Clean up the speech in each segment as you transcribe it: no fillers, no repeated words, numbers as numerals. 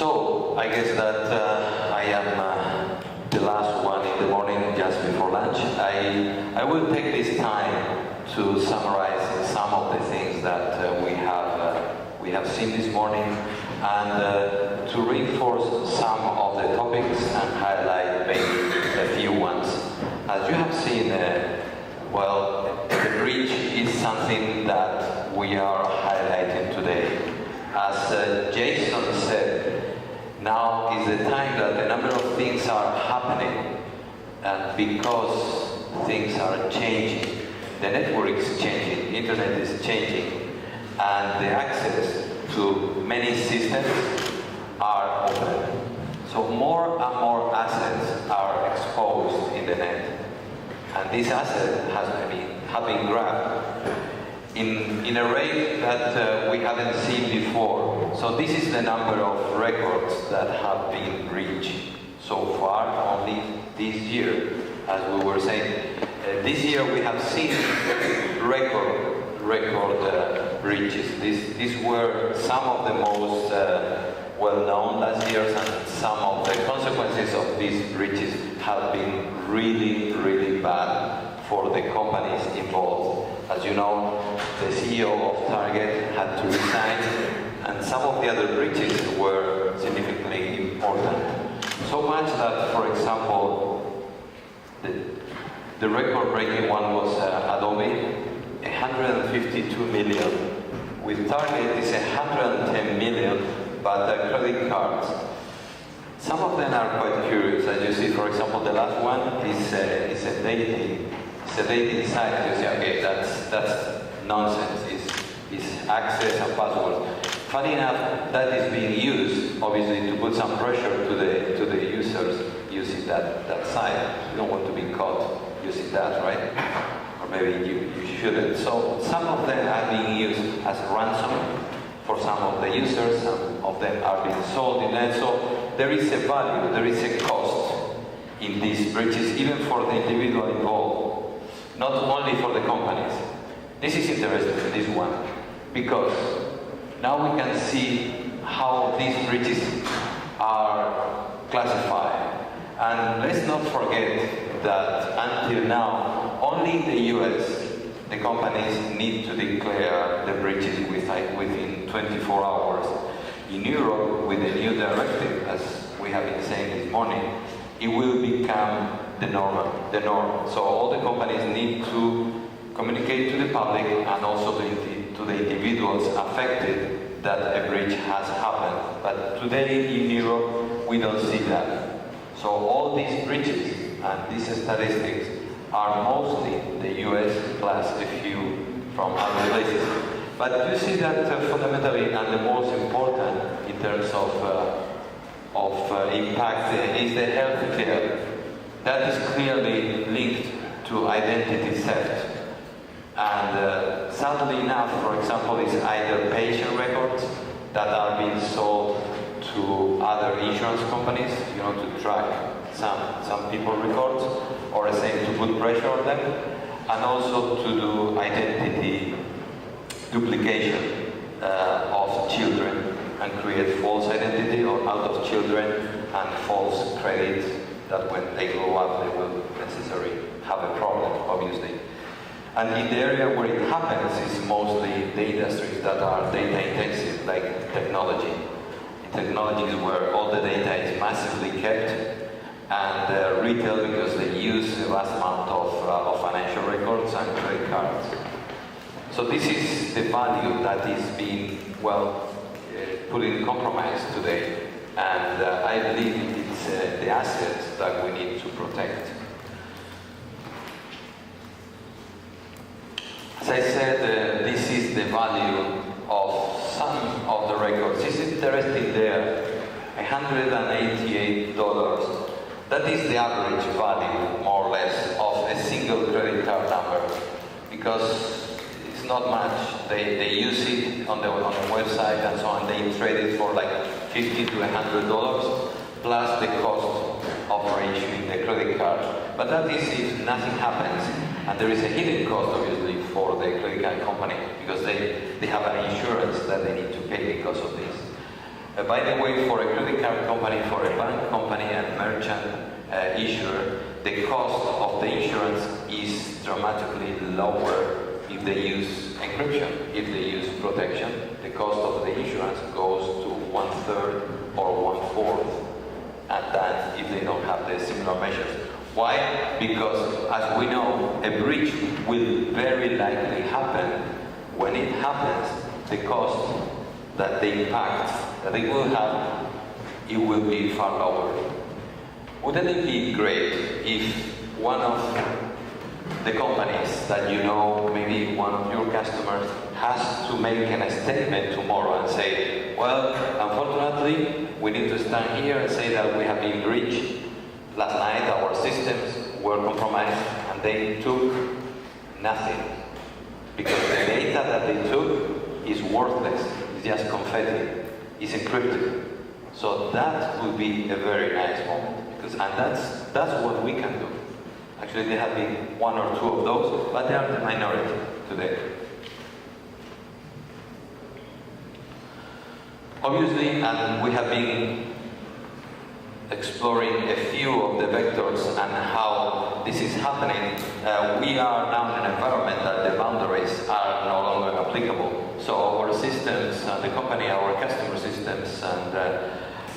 So, I guess that I am the last one in the morning just before lunch. I will take this time to summarize some of the things that we have seen this morning and to reinforce some of the topics and highlight maybe a few ones. As you have seen, well, the bridge is something that we are highlighting today. As Jason said, now is the time that a number of things are happening, and because things are changing, the network is changing, internet is changing, and the access to many systems are open. So more and more assets are exposed in the net, and this asset have been grabbed in a rate that we haven't seen before. So this is the number of records that have been reached so far, only this year, as we were saying. This year we have seen record breaches. These were some of the most well-known last year, and some of the consequences of these breaches have been really, really bad for the companies involved. As you know, the CEO of Target had to resign, and some of the other breaches were significantly important. So much that, for example, the record-breaking one was Adobe, 152 million. With Target, it's 110 million, but credit cards. Some of them are quite curious. As you see, for example, the last one is a dating site. You say, okay, that's nonsense. It's access and passwords. Funny enough, that is being used, obviously, to put some pressure to the users using that site. You don't want to be caught using that, right? Or maybe you shouldn't. So some of them are being used as ransom for some of the users. Some of them are being sold in that. So there is a value, there is a cost in these breaches, even for the individual involved, not only for the companies. This is interesting, this one, because now we can see how these breaches are classified. And let's not forget that until now, only in the US, the companies need to declare the breaches within 24 hours. In Europe, with the new directive, as we have been saying this morning, it will become the norm. So all the companies need to communicate to the public and also to the individuals affected that a breach has happened. But today in Europe, we don't see that. So all these breaches and these statistics are mostly the US plus a few from other places. But you see that fundamentally, and the most important in terms of impact is the healthcare. That is clearly linked to identity theft. And sadly enough, for example, it's either patient records that are being sold to other insurance companies, to track some people records, or the same to put pressure on them, and also to do identity duplication of children and create false identity out of children and false credit that when they grow up they will necessarily have a problem, obviously. And in the area where it happens is mostly the industries that are data intensive, like technology. In technologies where all the data is massively kept, and retail because they use a vast amount of financial records and credit cards. So this is the value that is being, put in compromise today. And I believe it's the assets that we need to protect. As I said, this is the value of some of the records. It's interesting there, $188. That is the average value, more or less, of a single credit card number, because it's not much. They use it on the website and so on. They trade it for like $50 to $100, plus the cost of issuing the credit card. But that is if nothing happens, and there is a hidden cost, obviously, for the credit card company, because they have an insurance that they need to pay because of this. By the way, for a credit card company, for a bank company and merchant issuer, the cost of the insurance is dramatically lower if they use encryption. If they use protection, the cost of the insurance goes to 1/3 or 1/4, and that if they don't have the similar measures. Why? Because, as we know, a breach will very likely happen. When it happens, the cost that the impact that it will have, it will be far lower. Wouldn't it be great if one of the companies that you know, maybe one of your customers, has to make a statement tomorrow and say, well, unfortunately, we need to stand here and say that we have been breached. Last night our systems were compromised and they took nothing. Because the data that they took is worthless, it's just confetti, it's encrypted. So that would be a very nice moment. And that's what we can do. Actually, there have been one or two of those, but they are the minority today. Obviously, and we have been exploring a few of the vectors and how this is happening. We are now in an environment that the boundaries are no longer applicable. So our systems, the company, our customer systems,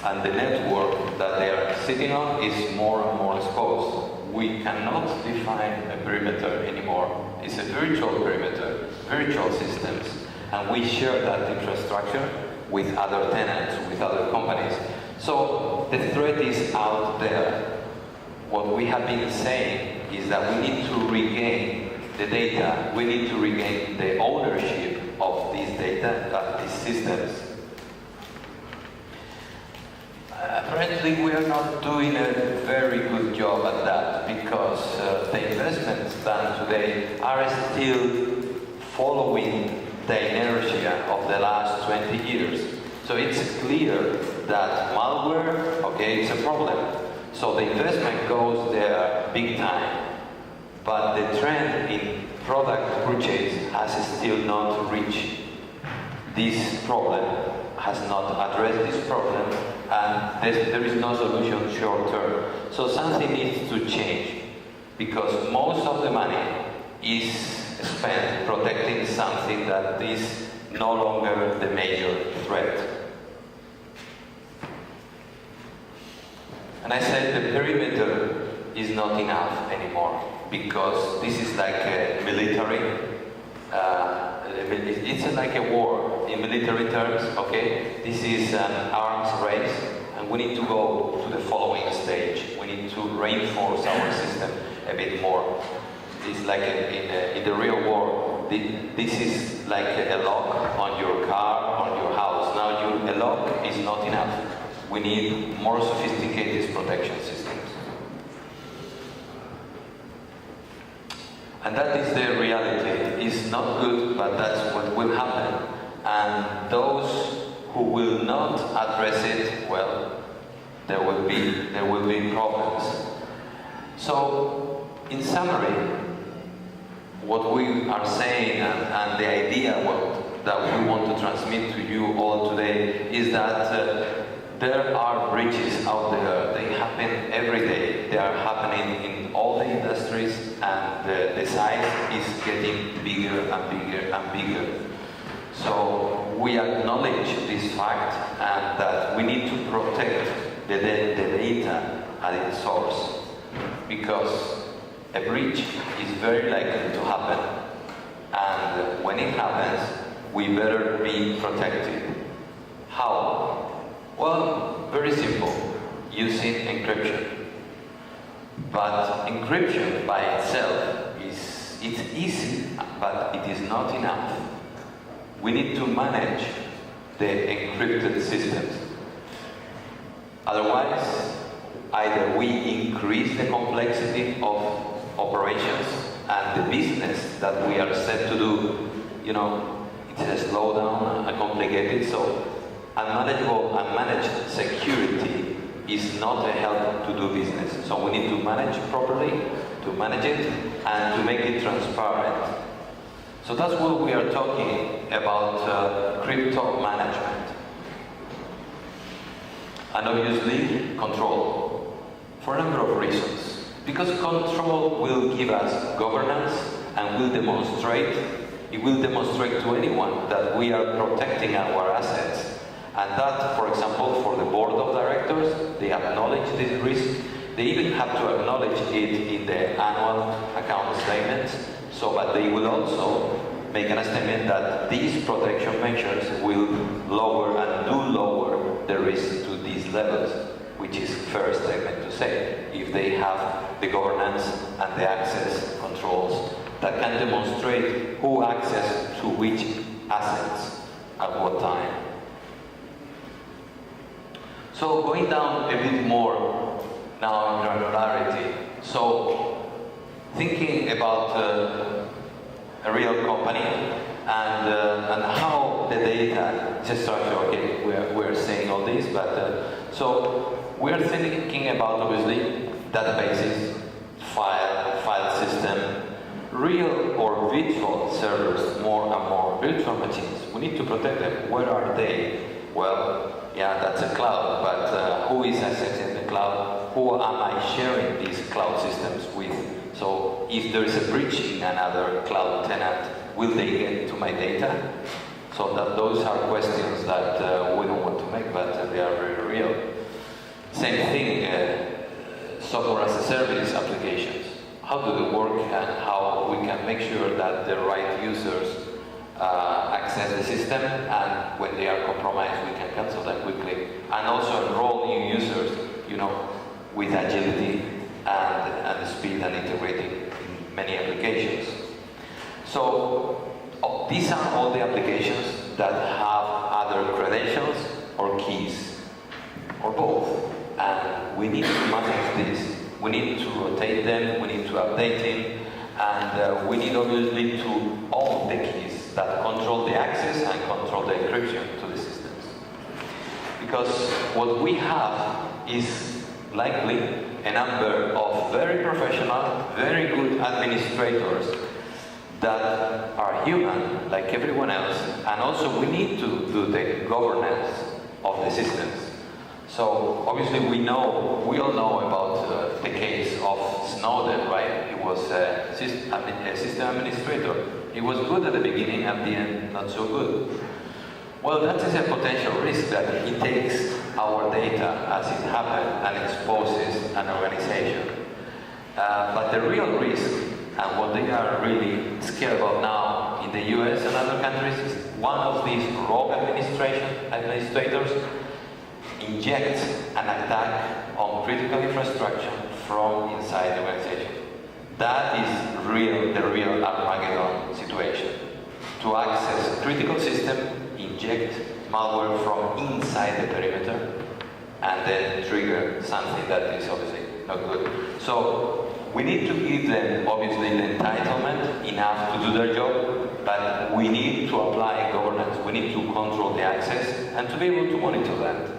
and the network that they are sitting on is more and more exposed. We cannot define a perimeter anymore. It's a virtual perimeter, virtual systems, and we share that infrastructure with other tenants, with other companies. So the threat is out there. What we have been saying is that we need to regain the data, we need to regain the ownership of these data, of these systems. Apparently we are not doing a very good job at that because the investments done today are still following the inertia of the last 20 years. So it's clear that malware, okay, it's a problem. So the investment goes there big time. But the trend in product purchase has still not reached this problem, has not addressed this problem, and there is no solution short term. So something needs to change, because most of the money is spent protecting something that is no longer the major threat. And I said the perimeter is not enough anymore, because this is like a military, it's like a war in military terms, okay? This is an arms race, and we need to go to the following stage. We need to reinforce our system a bit more. It's like in the real war, this is like a lock on your car, on your house. Now a lock is not enough. We need more sophisticated protection systems. And that is the reality. It's not good, but that's what will happen. And those who will not address it, well, there will be problems. So, in summary, what we are saying and the idea that we want to transmit to you all today is that there are breaches out there. They happen every day. They are happening in all the industries, and the size is getting bigger and bigger and bigger. So we acknowledge this fact, and that we need to protect the data at its source, because a breach is very likely to happen, and when it happens, we better be protected. How? Well, very simple, using encryption. But encryption by itself it's easy, but it is not enough. We need to manage the encrypted systems. Otherwise, either we increase the complexity of operations and the business that we are set to do, it's a slowdown and complicated. So unmanaged security is not a help to do business. So we need to manage properly, to manage it, and to make it transparent. So that's what we are talking about, crypto management. And obviously, control, for a number of reasons. Because control will give us governance and will demonstrate, it will demonstrate to anyone that we are protecting our assets. And that, for example, for the board of directors, they acknowledge this risk. They even have to acknowledge it in the annual account statements, so that they will also make an statement that these protection measures will lower and do lower the risk to these levels, which is fair statement to say, if they have the governance and the access controls that can demonstrate who access to which assets at what time. So going down a bit more now in granularity. So thinking about a real company and how the data is structured. Okay, we're saying all this, but so we're thinking about obviously databases, file system, real or virtual servers, more and more virtual machines. We need to protect them. Where are they? Well, yeah, that's a cloud, but who is accessing the cloud? Who am I sharing these cloud systems with? So if there is a breach in another cloud tenant, will they get to my data? So those are questions that we don't want to make, but they are very real. Same thing, software as a service applications. How do they work and how we can make sure that the right users access the system, and when they are compromised, we can cancel them quickly. And also enroll new users, you know, with agility and speed and integrating in many applications. So these are all the applications that have other credentials or keys, or both. And we need to manage this. We need to rotate them, we need to update them, and we need obviously to own the keys that control the access and control the encryption to the systems. Because what we have is likely a number of very professional, very good administrators that are human, like everyone else, and also we need to do the governance of the systems. So obviously we all know about the case of Snowden, right? He was a system administrator. He was good at the beginning, at the end not so good. Well, that is a potential risk that he takes our data as it happened and exposes an organization. But the real risk, and what they are really scared about now in the US and other countries, is one of these rogue administrators inject an attack on critical infrastructure from inside the organization. That is the real Armageddon situation. To access a critical system, inject malware from inside the perimeter, and then trigger something that is obviously not good. So we need to give them obviously the entitlement enough to do their job, but we need to apply governance. We need to control the access and to be able to monitor that.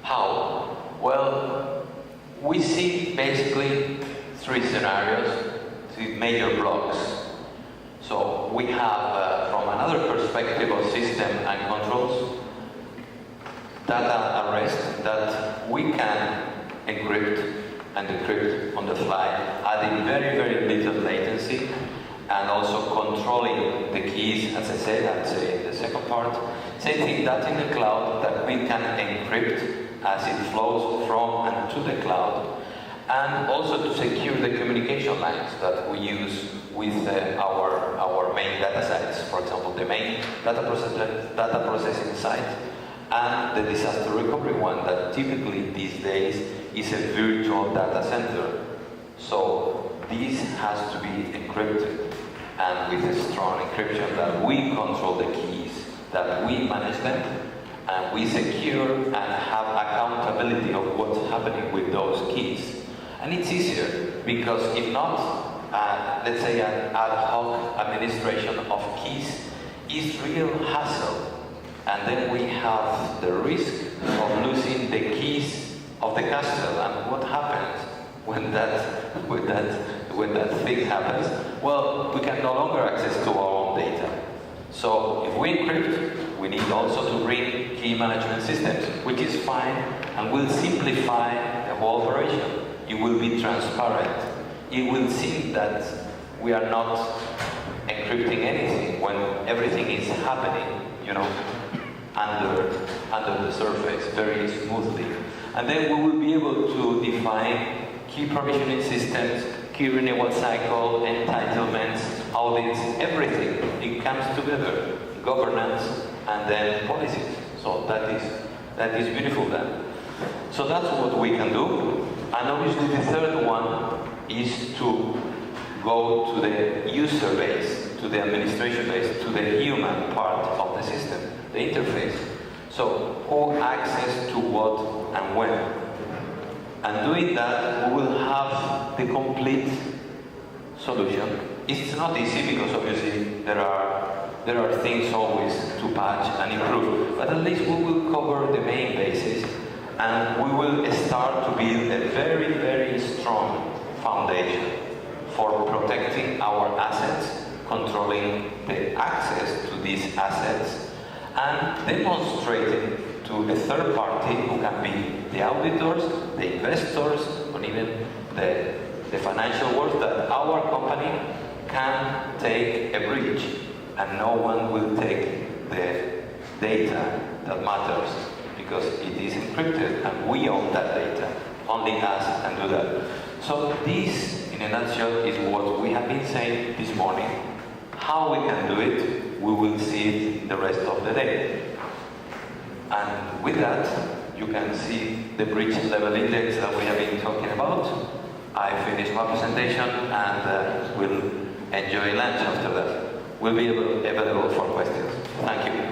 How? Well, we see basically three scenarios, three major blocks. So we have, from another perspective of system and controls, data arrest that we can encrypt and decrypt on the fly, adding very, very little latency, and also controlling the keys, as I said, I'd say in the second part. Same thing, that in the cloud that we can encrypt as it flows from and to the cloud, and also to secure the communication lines that we use with our main data sites. For example, the main data processing site and the disaster recovery one that typically these days is a virtual data center. So this has to be encrypted, and with a strong encryption that we control the keys, that we manage them, and we secure and have accountability of what's happening with those keys. And it's easier, because if not, let's say an ad hoc administration of keys is real hassle. And then we have the risk of losing the keys of the castle. And what happens when that thing happens? Well, we can no longer access to our own data. So if we encrypt, we need also to bring key management systems, which is fine and will simplify the whole operation. It will be transparent. It will seem that we are not encrypting anything when everything is happening, under the surface very smoothly. And then we will be able to define key provisioning systems, key renewal cycle, entitlements, audits, everything. It comes together, governance and then policies. So that is beautiful then. So that's what we can do. And obviously the third one is to go to the user base, to the administration base, to the human part of the system, the interface. So who access to what and when. And doing that, we will have the complete solution. It's not easy because obviously there are things always to patch and improve, but at least we will cover the main bases and we will start to build a very, very strong foundation for protecting our assets, controlling the access to these assets, and demonstrating to a third party who can be the auditors, the investors, or even the financial world that our company can take a breach and no one will take the data that matters because it is encrypted and we own that data. Only us can do that. So this, in a nutshell, is what we have been saying this morning. How we can do it, we will see it the rest of the day. And with that, you can see the breach level index that we have been talking about. I finished my presentation and we'll enjoy lunch after that. We'll be available for questions. Thank you.